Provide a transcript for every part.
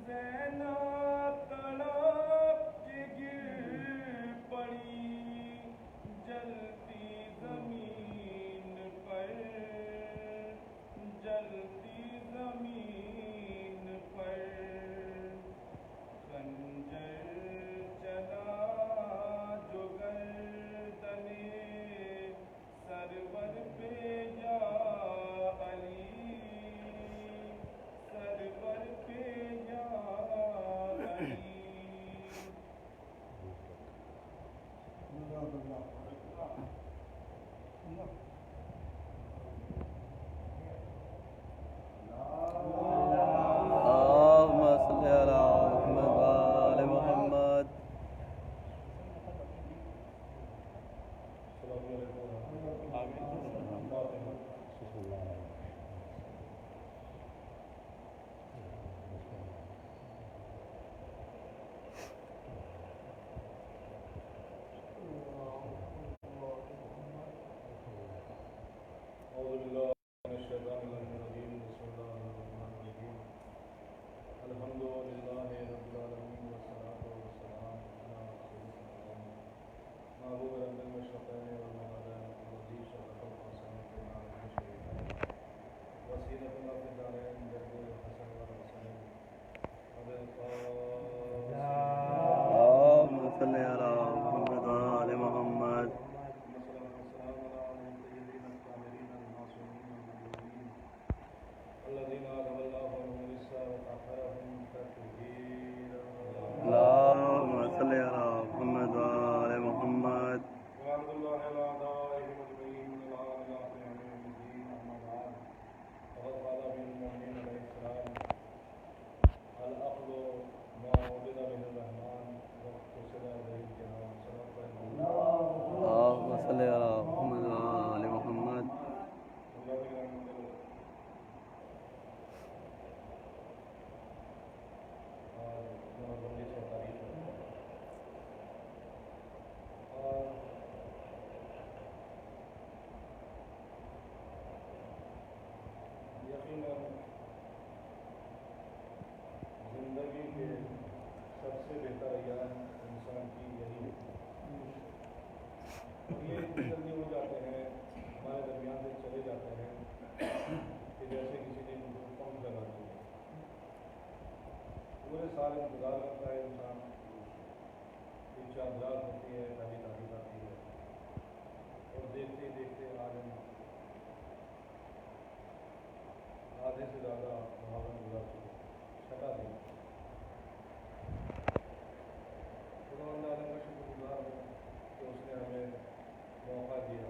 زینب تڑپ کے گر پڑی جلتی زمین پر، جلتی زمین پر، خنجر چلا جو گردن سرور پہ یا علی، سرور پہ یا علی۔ اللهم صل على محمد وآل محمد۔ اعوذ باللہ من الشیطان الرجیم، بسم اللہ الرحمن الرحیم، الحمد للہ رب العالمین والصلاۃ والسلام علی رسول اللہ محبوب رب المشرقین والمغربین الذی شرف الحسین کے نام شریفین وسیلتنا فی الدارین جد الحسن والحسین اللهم صل على محمد وآل محمد۔ الذين أذهب الله عنهم الرجس وطهرهم تطهيرا۔ اللهم صل على محمد وآل محمد۔ وعبد الله على أعدائهم أجمعين من الآن إلى آخر يوم الدين، أما بعد، فقد قال أمير المؤمنين عليه السلام: العقل ما عبد به الرحمن واقتصر عليه الجنان، صدق الله۔ اللهم صل على محمد وآل محمد۔ اللہ کی رحمت ہے اور بندی سے تعریف ہے، اور یقیناً زندگی کے سب سے بہتر ایام انسان کی یہی ہے، اور یہ اتنی جلدی ہو جاتے ہیں، ہمارے درمیان سے چلے جاتے ہیں کہ جیسے کسی نے پنکھ لگا دیے۔ پورے سال انتظار کرتا ہے انسان، پھر چاند رات ہوتی ہے، پہلی تاریخ آتی ہے، اور دیکھتے ہی دیکھتے آج ہم آدھے سے زیادہ محرم گزار چکے، چھٹا دن۔ خدا اللہ عالم کا شکر گزار ہوں کہ اس نے ہمیں موقع دیا۔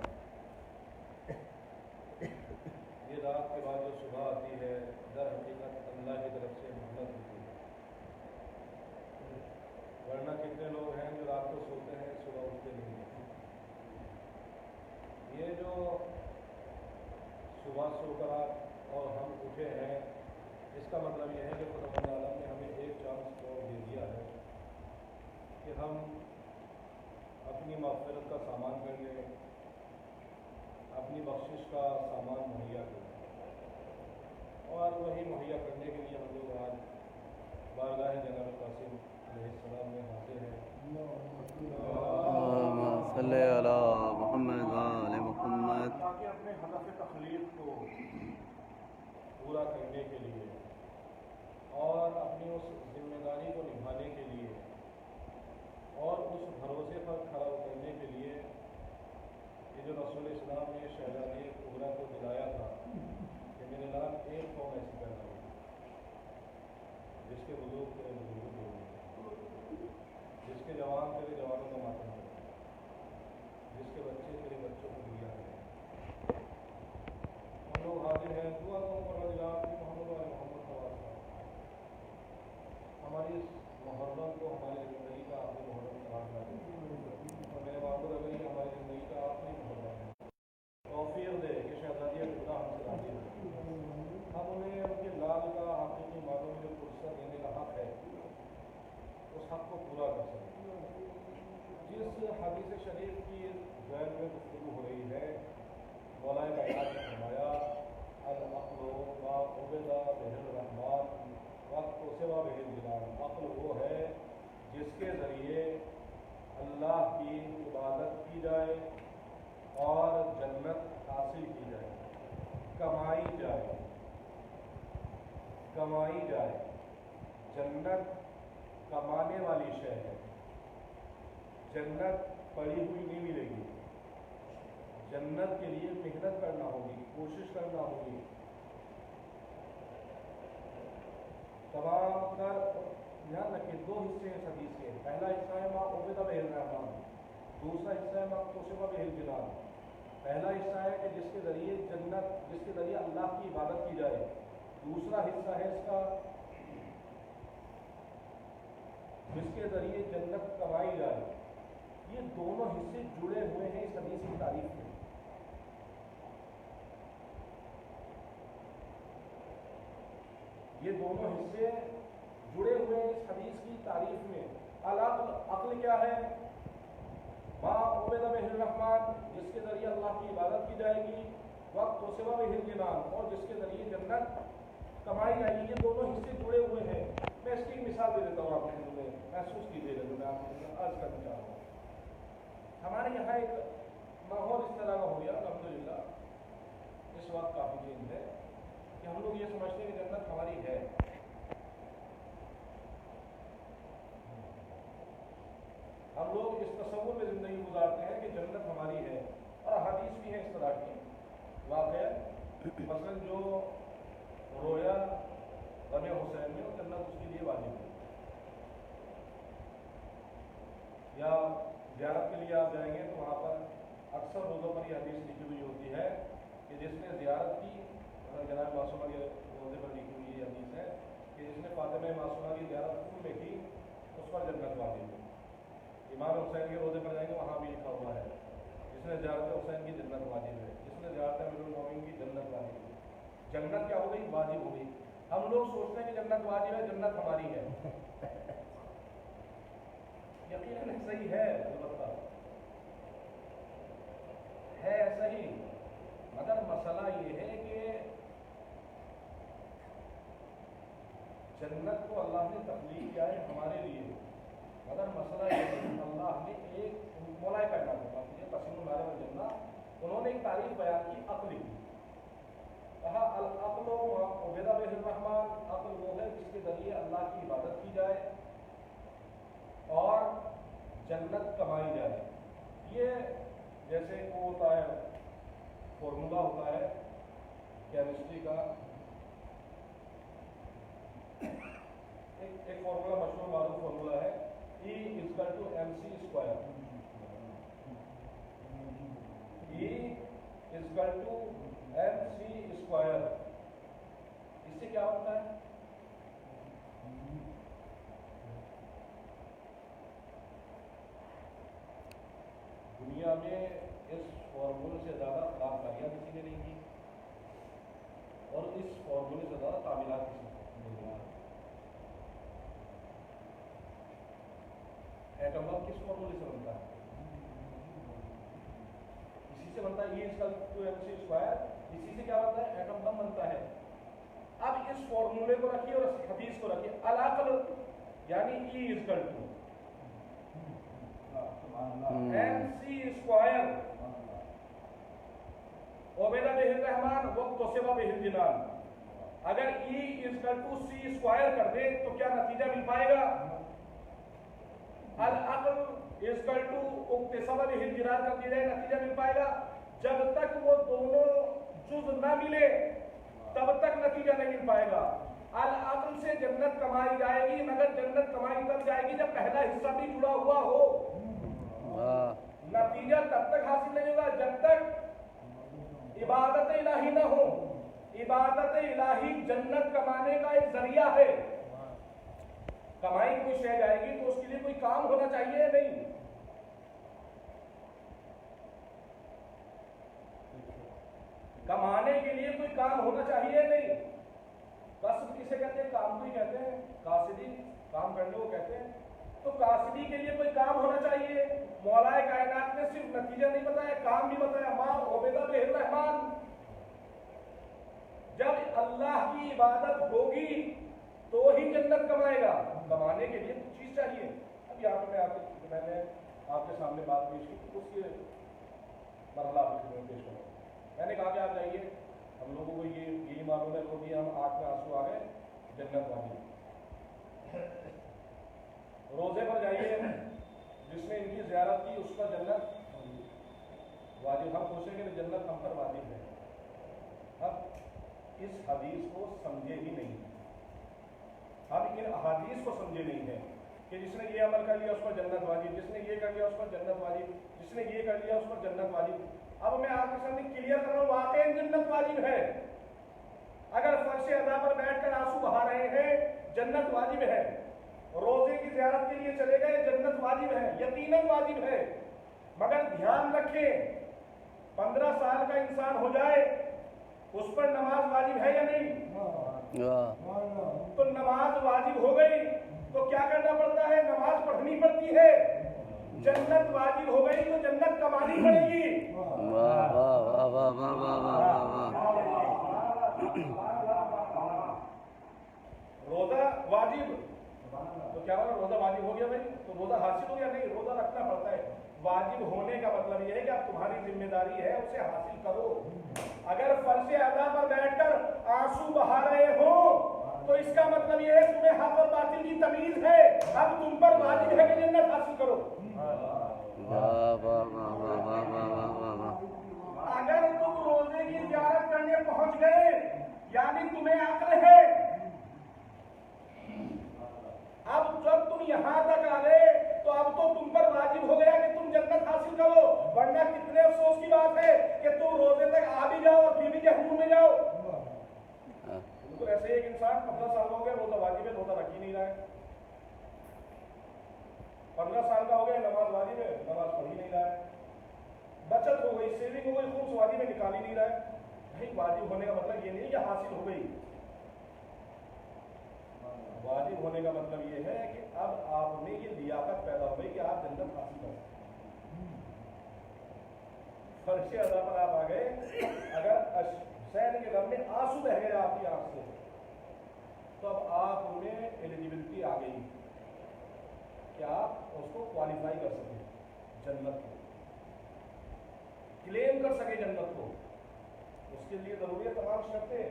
یہ رات کے بعد جو صبح آتی ہے، در حقیقت اللہ کی طرف سے محنت ہوتی ہے، ورنہ کتنے لوگ ہیں جو رات کو سوتے ہیں، صبح اٹھتے نہیں ہیں۔ یہ جو صبح سو کر اور ہم اٹھے ہیں، اس کا مطلب یہ ہے کہ خدا عالم نے ہمیں ایک چانس اور دے دیا ہے کہ ہم اپنی مغفرت کا سامان کر لیں، اپنی بخشش کا سامان مہیا کریں، اور وہی مہیا کرنے کے لیے ہم لوگ آج بارگاہ جناب قاسم علیہ السلام میں حاضر ہیں۔ اللهم صل على محمد وآل محمد۔ تاکہ اپنے ہدف تخلیق کو پورا کرنے کے لیے اور اپنی اس ذمہ داری کو نبھانے کے لیے اور اس بھروسے پر کھڑا اترنے کے لیے کہ جو رسول اسلام نے شہزادی کبریٰ کو دلایا تھا کہ میرے نام ایک قوم ایسی پیدا ہوئی جس کے بزرگ تیرے بزرگ ہوئے، جس کے جوان تیرے جوانوں کا ماتم کرے، جس کے بچے تیرے بچوں کو دیا کرے۔ ہم لوگ حاضر ہیں، دعا کروں پر رضوان کی محمد و محمد کا واسطہ ہماری اس محرم کو ہماری زندگی کا آخری محرم قرار دے، اور میرے معبود اگر یہ ہماری زندگی کا آخری محرم ہے، توفیق دے کہ شہزادی خدا ہم سے راضی ہو، ہم انہیں ان کے لال کا حقیقی معلوم جو فرصت دینے کا حق ہے اس حق کو پورا کر سکیں۔ جس حدیث شریف کی ذہن میں گفتگو ہو رہی ہے، مولانا کائنات نے فرمایا: العقل ما عبد به الرحمن وقت سوا به عقل وہ ہے جس کے ذریعے اللہ کی عبادت کی جائے اور جنت حاصل کی جائے، کمائی جائے، کمائی جائے۔ جنت کمانے والی شے ہے، جنت پڑی ہوئی نہیں ملے گی، جنت کے لیے محنت کرنا ہوگی، کوشش کرنا ہوگی۔ تمام تر دھیان رکھیں، دو حصے ہیں اس حدیث کے، پہلا حصہ ہے ما عبد به الرحمن، دوسرا حصہ ہے ما کسب به الجنان۔ پہلا حصہ ہے کہ جس کے ذریعے جنت، جس کے ذریعے اللہ کی عبادت کی جائے، دوسرا حصہ ہے اس کا جس کے ذریعے جنت کمائی جائے۔ یہ دونوں حصے جڑے ہوئے ہیں اس حدیث کی تعریف میں۔ یہ دونوں حصے جڑے ہوئے ہیں اس حدیث کی تعریف میں۔ العقل، عقل کیا ہے؟ ما عبد به الرحمن، جس کے ذریعے اللہ کی عبادت کی جائے گی، وقت و سوا به الجنان، اور جس کے ذریعے جنت کمائی جائے گی۔ یہ دونوں حصے جڑے ہوئے ہیں۔ میں اس کی ایک مثال دے دیتا ہوں، آپ نے محسوس کیجیے گا جو میں آپ کو عرض کرنا چاہ رہا ہوں۔ ہمارے یہاں ایک ماحول اس طرح کا ہو گیا الحمدللہ، اس وقت کافی چینج ہے کہ ہم لوگ یہ سمجھتے ہیں کہ جنت ہماری ہے۔ ہم لوگ اس تصور میں زندگی گزارتے ہیں کہ جنت ہماری ہے، اور حدیث بھی ہے اس طرح کی واقع، مثلا جو رویا ربیع حسین میں، جنت اس کے لیے واجب ہے۔ یا زیارت کے لیے آپ جائیں گے تو وہاں پر اکثر روزوں پر یہ حدیث لکھی ہوئی ہوتی ہے کہ جس نے زیارت کی، جناب معصومہ کے روزے پر لکھی ہوئی یہ حدیث ہے کہ جس نے فاطمہ معصومہ کی زیارت خود میں کی اس پر جنت واجب ہے۔ امام حسین کے روزے پر جائیں گے وہاں بھی لکھا ہوا ہے جس نے زیارت حسین کی جنت واجب ہے، جس نے زیارت امیر المومنین کی جنت واجب ہے۔ جنت کیا ہو گئی؟ واجب ہو گئی۔ ہم لوگ سوچتے ہیں کہ جنت واجب ہے، جنت ہماری ہے۔ یقیناً صحیح ہے، البتہ ہے صحیح، مگر مسئلہ یہ ہے کہ جنت کو اللہ نے تخلیق کیا ہے ہمارے لیے، مگر مسئلہ یہ ہے کہ اللہ نے ایک مولا کائنات قسم المال والجنہ، انہوں نے ایک تعریف بیان کی عقل کی، کہا العقل عبد به الرحمن، عقل وہ ہے جس کے ذریعے اللہ کی عبادت کی جائے اور جنت کمائی جائے۔ یہ جیسے وہ ہوتا ہے، فارمولا ہوتا ہے کیمسٹری کا، ایک فارمولا مشہور معروف فارمولا ہے E = mc²، E = mc²۔ اس سے کیا ہوتا ہے؟ دنیا میں اس فارمولے سے زیادہ خراب کاریاں کسی نے نہیں کی، اور اس فارمولے سے زیادہ تعمیرات کسی نے نہیں کی۔ ایٹم بم کس فارمولے سے بنتا ہے؟ اسی سے بنتا ہے، E = mc²۔ اسی سے کیا بنتا ہے؟ ایٹم بم بنتا ہے۔ اب اس فارمولے کو رکھیے اور اس حدیث کو رکھیے، العقل یعنی E = mc²، عبد به الرحمن واقتصب به الجنان۔ اگر E = c² کر دیں تو کیا نتیجہ مل پائے گا؟ العقل اقتصب به الجنان کر دیا جائے، نتیجہ مل پائے گا؟ جب تک وہ دونوں جز نہ ملے تب تک نتیجہ نہیں مل پائے گا۔ العقل سے جنت کمائی جائے گی، مگر جنت کمائی تب جائے گی جب پہلا حصہ بھی جڑا ہوا ہو۔ نتیجہ تب تک حاصل نہیں ہوگا جب تک عبادت الہی نہ ہو۔ عبادت الہی جنت کمانے کا ایک ذریعہ ہے۔ کمائی کوئی شے جائے گی تو اس کے لیے کوئی کام ہونا چاہیے نہیں؟ کمانے کے لیے کوئی کام ہونا چاہیے نہیں؟ کسب کسے کہتے ہیں؟ کام کو ہی کہتے ہیں، قاصدی کام کرنے کو کہتے ہیں۔ تو قاصدی کے لیے کوئی کام ہونا چاہیے۔ مولا کائنات نے صرف نتیجہ نہیں بتایا، کام بھی بتایا، ما عبد به الرحمن۔ جب اللہ کی عبادت ہوگی تو ہی جنت کمائے گا۔ کمانے آپ کے سامنے بات پیش کی، اس کے مرحلہ آپ کی پیش کروں. میں نے کہا کہ آپ جائیے، ہم لوگوں کو یہی معلوم ہے کہ ہم آنکھ میں آنسو آ گئے، جنت والی. روزے پر جائیے، جس نے ان کی زیارت کی اس پر جنت واجب. ہم پوچھیں گے کہ جنت ہم پر واجب ہے. اب اس حدیث کو سمجھے ہی نہیں، ہم ان احادیث کو سمجھے نہیں ہیں کہ جس نے یہ عمل کر لیا اس پر جنت واجب، جس نے یہ کر لیا اس پر جنت واجب، جس نے یہ کر لیا اس پر جنت واجب. اب میں آپ کے سامنے کلیئر کر رہا ہوں، واقعی جنت واجب ہے. اگر فرش ادا پر بیٹھ کر آنسو بہا رہے ہیں جنت واجب ہے. روزے کی زیارت کے لیے چلے گئے جنت واجب ہے، یقیناً واجب ہے. مگر دھیان رکھیں، 15 سال کا انسان ہو جائے اس پر نماز واجب ہے یا نہیں؟ تو نماز واجب ہو گئی تو کیا کرنا پڑتا ہے؟ نماز پڑھنی پڑتی ہے. جنت واجب ہو گئی تو جنت کمانی پڑے گی. روزہ واجب تو کیا ہوگا؟ روزہ واجب ہو گیا بھائی تو روزہ حاصل ہو گیا؟ نہیں، روزہ رکھنا پڑتا ہے. واجب ہونے کا مطلب یہ ہے کہ اب تمہاری ذمہ داری ہے اسے حاصل کرو. اگر فرض ادا پر بیٹھ کر آنسو بہا رہے ہو تو اس کا مطلب یہ ہے تمہیں حق اور باطل کی تمیز ہے. اب تم پر واجب ہے کہ جنت حاصل کرو. اگر تم روزے کی زیارت کرنے پہنچ گئے یعنی تمہیں عقل ہے. اب جب تم یہاں تک آ گئے تو اب تو تم پر واجب ہو گیا کہ تم جنت حاصل کرو. ورنہ کتنے افسوس کی بات ہے کہ تم روزے تک آ بھی جاؤ اور پھر بھی جہنم میں جاؤ. بالکل ایسے ایک انسان 15 سال ہو گئے روزہ واجب ہے، روزہ رکھ ہی نہیں رہا ہے. 15 سال کا ہو گیا، نماز واجب ہے، نماز پڑھ ہی نہیں رہا ہے. بچت ہو گئی، سیونگ ہو گئی، خود واجب میں نکال ہی نہیں رہا ہے. نہیں، واجب ہونے کا مطلب یہ نہیں کہ حاصل ہو گئی. واجب ہونے کا مطلب یہ ہے کہ اب آپ میں یہ لیاقت پیدا ہو گئی کہ آپ جنت حاصل کر سکتے. فرش ادا پر آپ آ گئے، اگر حسین کے غم میں آنسو بہ گئے آپ کی آنکھ سے تو اب آپ میں ایلیجیبلٹی آ گئی کہ آپ اس کو کوالیفائی کر سکیں، جنت کو کلیم کر سکے. جنت کو اس کے لیے ضروری ہے تمام شرطیں.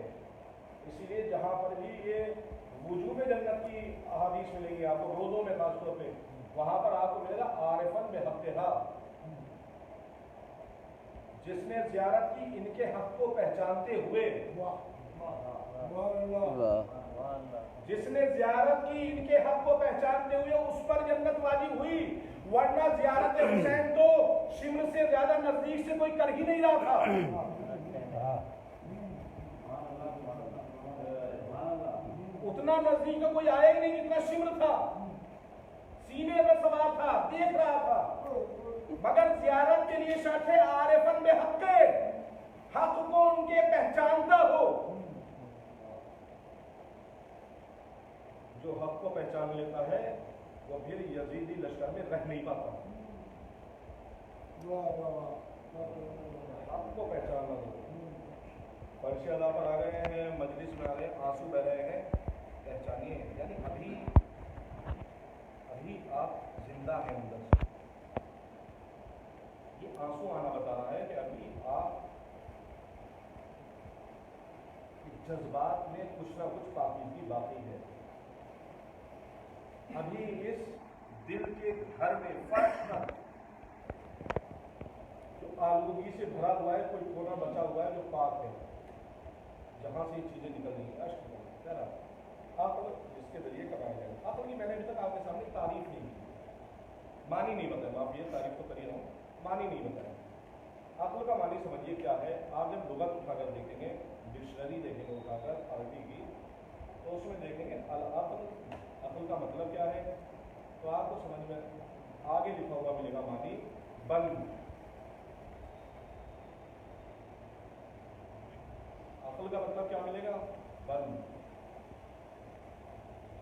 اسی لیے جہاں پر بھی یہ وجوب جنت کی احادیث ملیں گی آپ کو، روزوں میں خاص طور پہ، وہاں پر آپ کو ملے گا عارفن بحقھا، جس نے زیارت کی ان کے حق کو پہچانتے ہوئے. جس نے زیارت کی ان کے حق کو پہچانتے ہوئے اس پر جنت واجب ہوئی. ورنہ زیارت حسین تو شمر سے زیادہ نزدیک سے کوئی کر ہی نہیں رہا تھا. اتنا نزدیک کا کوئی آیا ہی نہیں جتنا شمر تھا. سینے پر سوار تھا، دیکھ رہا تھا. مگر زیارت کے لیے شرط ہے عارفن بحق، حق کو ان کے پہچانتا ہو. جو حق کو پہچان لیتا ہے وہ پھر یزیدی لشکر میں رہ نہیں پاتا. حق کو پہچاننا ہو. فرش ادا پر آ گئے ہیں، مجلس میں آ گئے، آنسو بہ رہے ہیں، پہچانیے یعنی ابھی آپ زندہ ہیں اندر سے. یہ آنسو آنا بتا رہا ہے کہ ابھی آپ جذبات میں کچھ نہ کچھ پاکیزگی باقی ہے. ابھی اس دل کے گھر میں فرش نہ جو آلودگی سے بھرا ہوا ہے، کوئی کونا بچا ہوا ہے جو پاک ہے، جہاں سے یہ چیزیں نکل رہی ہیں. اشک ذرا عقل جس کے ذریعے کمایا جائے. عقل کی میں نے ابھی تک آپ کے سامنے تعریف نہیں کی، معنی نہیں بتایا. آپ یہ تعریف تو کری رہا ہوں، معنی نہیں بتایا. عقل کا معنی سمجھیے کیا ہے. آپ جب لغت اٹھا کر دیکھیں گے، ڈکشنری دیکھیں گے اٹھا کر عربی کی، تو اس میں دیکھیں گے العقل، عقل کا مطلب کیا ہے. تو آپ کو سمجھ میں آگے لکھا ہوا ملے گا معنی بند. عقل کا مطلب کیا ملے گا؟ بند.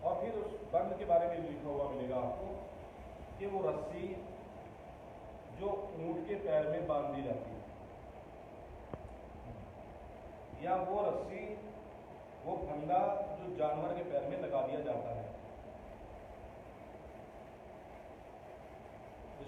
اور پھر اس بند کے بارے میں لکھا ہوا ملے گا آپ کو کہ وہ رسی جو اونٹ کے پیر میں باندھ دی جاتی ہے، یا وہ رسی، وہ پھندا جو جانور کے پیر میں لگا دیا جاتا ہے.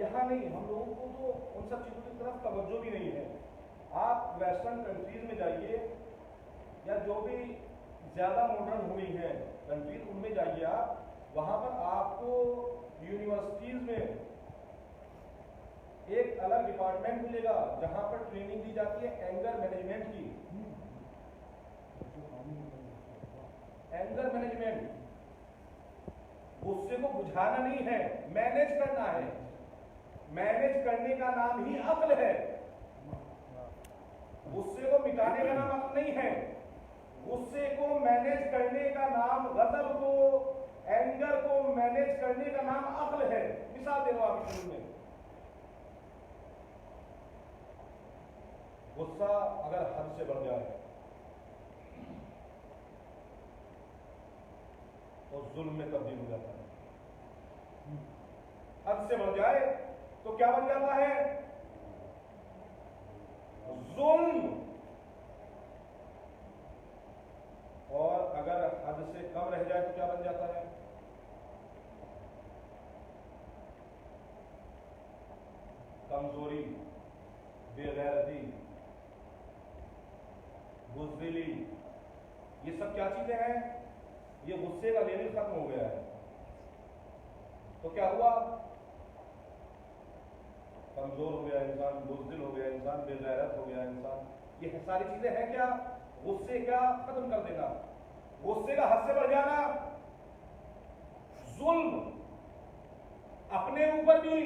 یہاں نہیں، ہم لوگوں کو تو ان سب چیزوں کی طرف توجہ بھی نہیں ہے. آپ ویسٹرن کنٹریز میں جائیے یا جو بھی زیادہ ماڈرن ہوئی ہیں کنٹریز ان میں جائیے آپ، وہاں پر آپ کو یونیورسٹیز میں ایک الگ ڈپارٹمنٹ ملے گا جہاں پر ٹریننگ دی جاتی ہے اینگر مینجمنٹ کی. اینگر مینجمنٹ غصے کو بجھانا نہیں ہے، مینج کرنا ہے. مینج کرنے کا نام ہی عقل ہے. غصے کو مٹانے کا نام عقل نہیں ہے. غصے کو مینج کرنے کا نام، غضب کو، اینگر کو مینج کرنے کا نام عقل ہے. مثال دے رہا ہوں آپ کے شروع میں، غصہ اگر حد سے بڑھ جائے تو ظلم میں تبدیل ہو جاتا ہے. حد سے بڑھ جائے تو کیا بن جاتا ہے؟ ظلم. اور اگر حد سے کم رہ جائے تو کیا بن جاتا ہے؟ کمزوری، بے غیرتی، بزدلی. یہ سب کیا چیزیں ہیں؟ یہ غصے کا لیول ختم ہو گیا ہے. تو کیا ہوا؟ کمزور ہو گیا انسان، بزدل ہو گیا انسان، بے غیرت ہو گیا انسان. یہ ساری چیزیں ہیں کیا؟ غصے کیا ختم کر دینا. غصے کا حد سے بڑھ جانا، ظلم اپنے اوپر بھی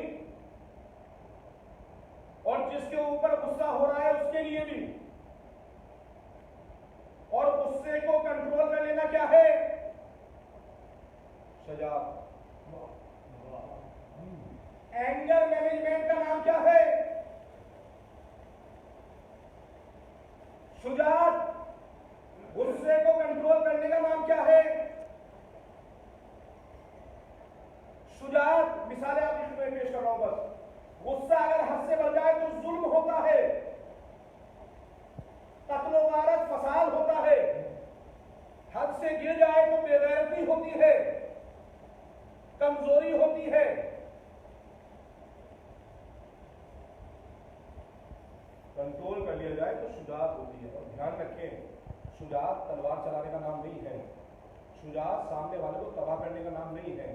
اور جس کے اوپر غصہ ہو رہا ہے اس کے لیے بھی. اور غصے کو کنٹرول کر لینا کیا ہے؟ شجاعت. اینگر مینجمنٹ کا نام کیا ہے؟ شجاعت. غصے کو کنٹرول کرنے کا نام کیا ہے؟ شجاعت. مثالیں آپ اس میں پیش کر رہا ہوں. بس غصہ اگر حد سے بڑھ جائے تو ظلم ہوتا ہے، قتل و غارت، فساد ہوتا ہے. حد سے گر جائے تو بے غیرتی ہوتی ہے، کمزوری ہوتی ہے. کنٹرول کر لیا جائے تو شجاعت ہوتی ہے. اور دھیان رکھیں، شجاعت تلوار چلانے کا نام نہیں ہے. شجاعت سامنے والے کو تباہ کرنے کا نام نہیں ہے.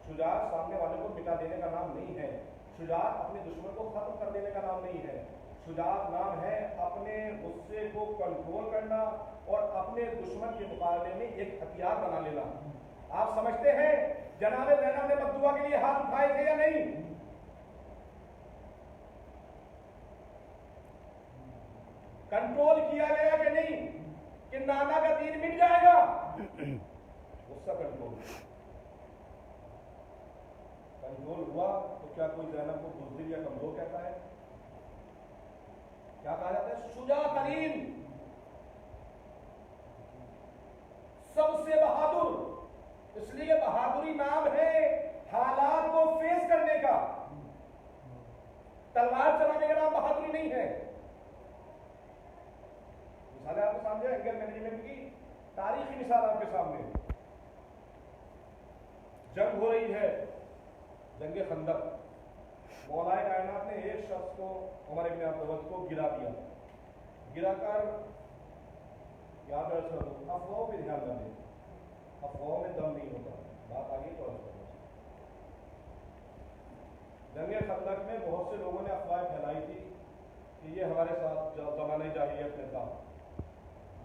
شجاعت سامنے والے کو مٹا دینے کا نام نہیں ہے. شجاعت اپنے دشمن کو ختم کر دینے کا نام نہیں ہے. شجاعت نام ہے اپنے غصے کو کنٹرول کرنا اور اپنے دشمن کے مقابلے میں ایک ہتھیار بنا لینا. آپ سمجھتے ہیں جناب زینب نے بددعا کے لیے ہاتھ اٹھائے تھے یا نہیں؟ کنٹرول کیا گیا کہ نہیں کہ نانا کا دین مٹ جائے گا؟ غصہ کنٹرول ہوا تو کیا کوئی زینب کو بزدل یا کمزور کہتا ہے؟ کیا کہا جاتا ہے؟ شجاع ترین، سب سے بہادر. اس لیے بہادری نام ہے حالات کو فیس کرنے کا. تلوار چلانے کا نام بہادری نہیں ہے. مثال آپ کے سامنے اینگر مینجمنٹ کی تاریخی مثال آپ کے سامنے. جنگ ہو رہی ہے، جنگ خندق. مولا کائنات نے ایک شخص کو، عمر ابن عبدالعزیز کو گرا دیا. گرا کر یاد رکھو، افواہوں پہ دھیان نہ دیں. افواہوں میں دم نہیں ہوتا. بات آگے تو جنگ خندق میں بہت سے لوگوں نے افواہ پھیلائی تھی کہ یہ ہمارے ساتھ زمانۂ جاہلیت میں تھا.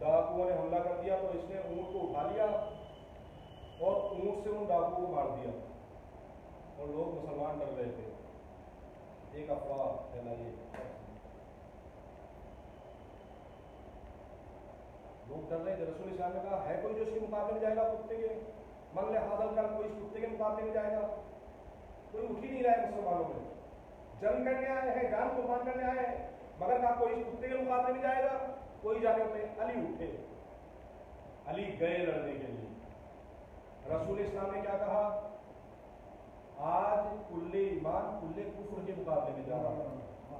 ڈاکوؤں نے حملہ کر دیا تو اس نے اونٹ کو اٹھا لیا اور اونٹ سے ان ڈاکوؤں کو مار دیا اور لوگ مسلمان ڈر رہے تھے. ایک افواہ پھیلائی، لوگ ڈر رہے تھے. رسول اسلام نے کہا ہے کوئی جو اس کے مقابلے میں جائے گا؟ کتے کے من لے حاضر کر، کوئی اس کتے کے مقابلے میں جائے گا؟ کوئی اٹھ ہی نہیں رہا ہے مسلمانوں میں. جنگ کرنے آئے ہیں، جان قربان کرنے آئے ہیں، مگر کہا کوئی اس کتے کے مقابلے میں جائے گا؟ کوئی جانے ہوتے. علی اٹھے، علی گئے لڑنے کے لیے. رسول اسلام نے کیا کہا؟ آج کل ایمان کل کفر کے مقابلے میں جا رہا ہے.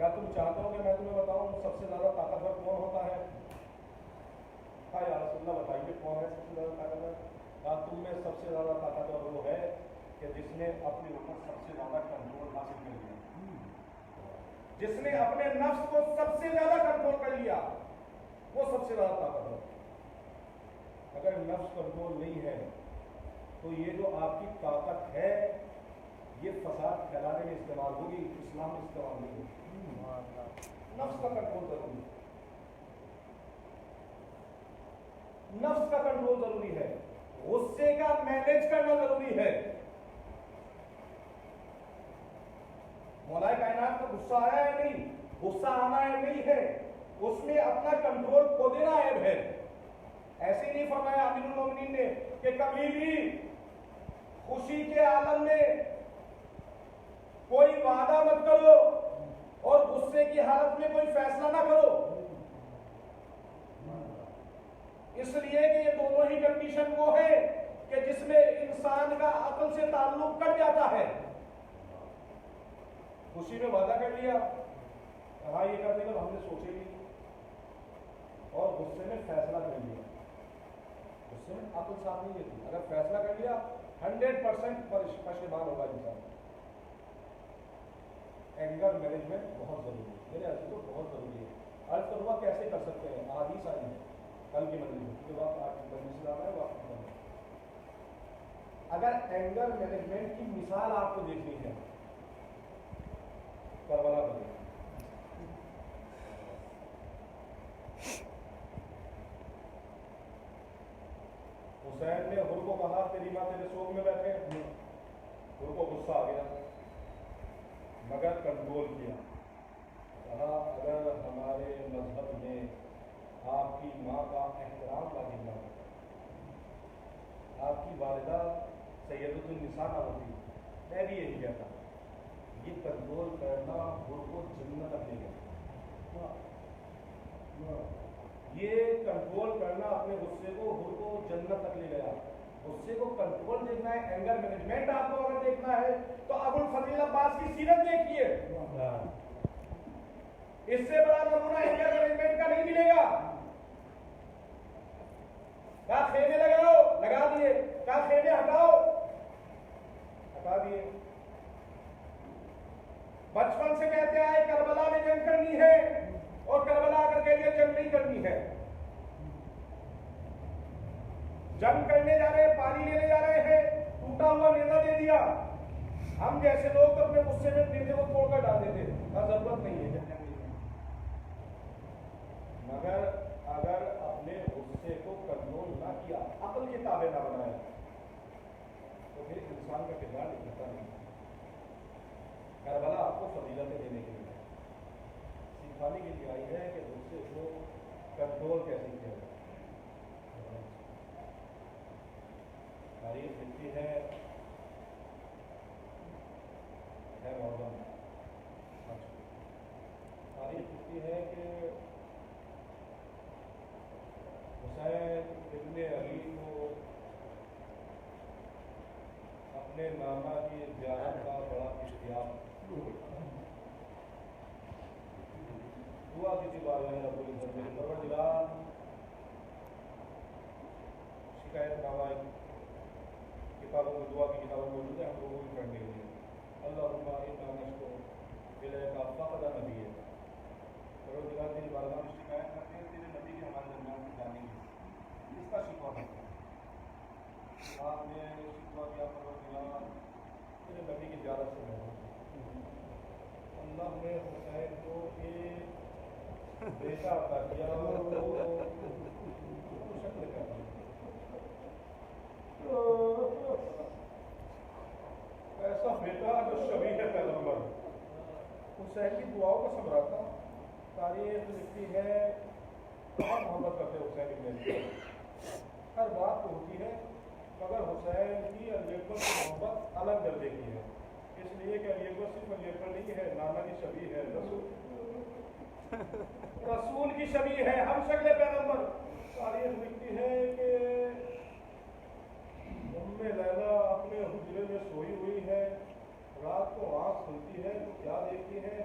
کیا تم چاہتے ہو کہ میں تمہیں بتاؤں سب سے زیادہ طاقتور کون ہوتا ہے؟ ہاں یا رسول اللہ بتائیے کون ہے سب سے زیادہ طاقتور؟ کہا تم میں سب سے زیادہ طاقتور وہ ہے کہ جس نے اپنے اوپر سب سے زیادہ کنٹرول حاصل کر لیا، جس نے اپنے نفس کو سب سے زیادہ کنٹرول کر لیا، وہ سب سے زیادہ طاقتور۔ اگر نفس کنٹرول نہیں ہے تو یہ جو آپ کی طاقت ہے یہ فساد پھیلانے میں استعمال ہوگی، اسلام میں استعمال نہیں ہوگی۔ نفس کا کنٹرول ضروری ہے، نفس کا کنٹرول ضروری ہے، غصے کا مینیج کرنا ضروری ہے۔ مولا کائنات کا غصہ آیا ہے نہیں، غصہ آنا ہے نہیں ہے، اس میں اپنا کنٹرول کھو دینا عیب ہے۔ ایسے ہی نہیں فرمایا امیر المومنین نے کہ کبھی بھی خوشی کے عالم میں کوئی وعدہ مت کرو اور غصے کی حالت میں کوئی فیصلہ نہ کرو، اس لیے کہ یہ دونوں ہی کنڈیشن وہ ہے کہ جس میں انسان کا عقل سے تعلق کٹ جاتا ہے۔ خوشی میں وعدہ کر لیا، ہاں یہ کر دے گا، ہم نے سوچے لی، اور غصے میں فیصلہ کر لیا، غصے میں عقل ساتھ نہیں دیتی، اگر فیصلہ کر لیا 100% پشیمان ہوگا انسان۔ اینگر مینجمنٹ بہت ضروری ہے میرے عزیزوں، بہت ضروری ہے۔ عرض کروں گا کیسے کر سکتے ہیں، احادیث آئی ہیں کل کی مجلس میں، جو آپ آج کی مجلس میں آ رہا ہے وہ آپ کو کرنا۔ اگر اینگر مینجمنٹ کی مثال آپ کو دیکھنی ہے کربلا کو دیکھیں، حسین نے حر کو کہا تیری ماں تیرے سوگ میں بیٹھے، حر کو غصہ آ گیا مگر کنٹرول کیا، کہا اگر ہمارے مذہب میں آپ کی ماں کا احترام واجب نہ ہوتا، آپ کی والدہ سیدۃ النساء نہ ہوتی، میں بھی یہی کہتا۔ یہ کنٹرول کرنا حر کو جنت تک لے گا، یہ کنٹرول کرنا اپنے غصے کو حر کو جنت تک لے گیا۔ غصے کو کنٹرول دیکھنا ہے، اینگر مینجمنٹ آپ کو اگر دیکھنا ہے تو ابو الفضل عباس کی سیرت دیکھیے، اس سے بڑا نمونہ اینگر مینجمنٹ کا نہیں ملے گا۔ کہا خیمے لگاؤ، لگا دیے، کہا خیمے ہٹاؤ، ہٹا دیے۔ بچپن سے کہتے آئے کربلا میں جنگ کرنی ہے، اور کربلا آ کر کہہ دیا جنگ نہیں کرنی ہے۔ جنگ کرنے جا رہے، پانی لینے جا رہے ہیں، ٹوٹا ہوا نیزہ دے دیا۔ ہم جیسے لوگ تو اپنے غصے میں نیزے کو توڑ کر ڈال دیتے، ضرورت نہیں ہے جنگ، مگر اگر اپنے غصے کو کنٹرول نہ کیا، عقل کے تابع نہ بنایا، تو پھر انسان کا کردار نکلتا نہیں۔ کربلا آپ کو فضیلتیں دینے کے لیے، سکھانے کے لیے آئی ہے کہ غصے کو کنٹرول کیسے کیا جائے۔ تاریخ لکھتی ہے معظم، تاریخ لکھتی ہے کہ حسین ابن علی کو اپنے نانا کی زیارت کا بڑا اشتیاق دعا کسی بار ہے رب العزت میرے پروردگار، شکایت نامہ کتابوں میں، دعا کی کتابوں میں موجود ہے، ہم لوگوں بھی پڑھنے کے لیے۔ اللہم انا نشکو الیک فقد نبی ہے، پروردگار تیری بارگاہ میں شکایت کرتے ہیں تیرے نبی کی ہمارے درمیان کی جانی ہے، اس کا شکوہ کرتے ہیں۔ آپ نے شکوہ کیا پروردگار تیرے نبی کی زیارت سے محروم، اللہ نے حسین کو ایک بیٹا عطا کیا اور وہ شکل کر دی، ایسا بیٹا جو شبیہ پیغمبر، حسین کی دعاؤں کا ثمرہ تھا۔ تاریخ لکھتی ہے بہت محبت کرتے حسین ابن علی، ہر بات تو ہوتی ہے، مگر حسین کی علی اکبر کی محبت الگ درجے کی ہے، اس لیے کہ علی اکبر صرف علی اکبر نہیں ہے، نانا کی شبیہ ہے، رسول کی شبیہ ہے، ہم شکل پیغمبر۔ تاریخ لکھتی ہے کہ ام لیلا اپنے حجرے میں سوئی ہوئی ہے، رات کو آنکھ کھلتی ہے تو کیا دیکھتی ہے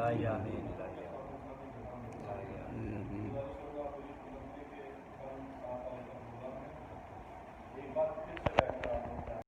لا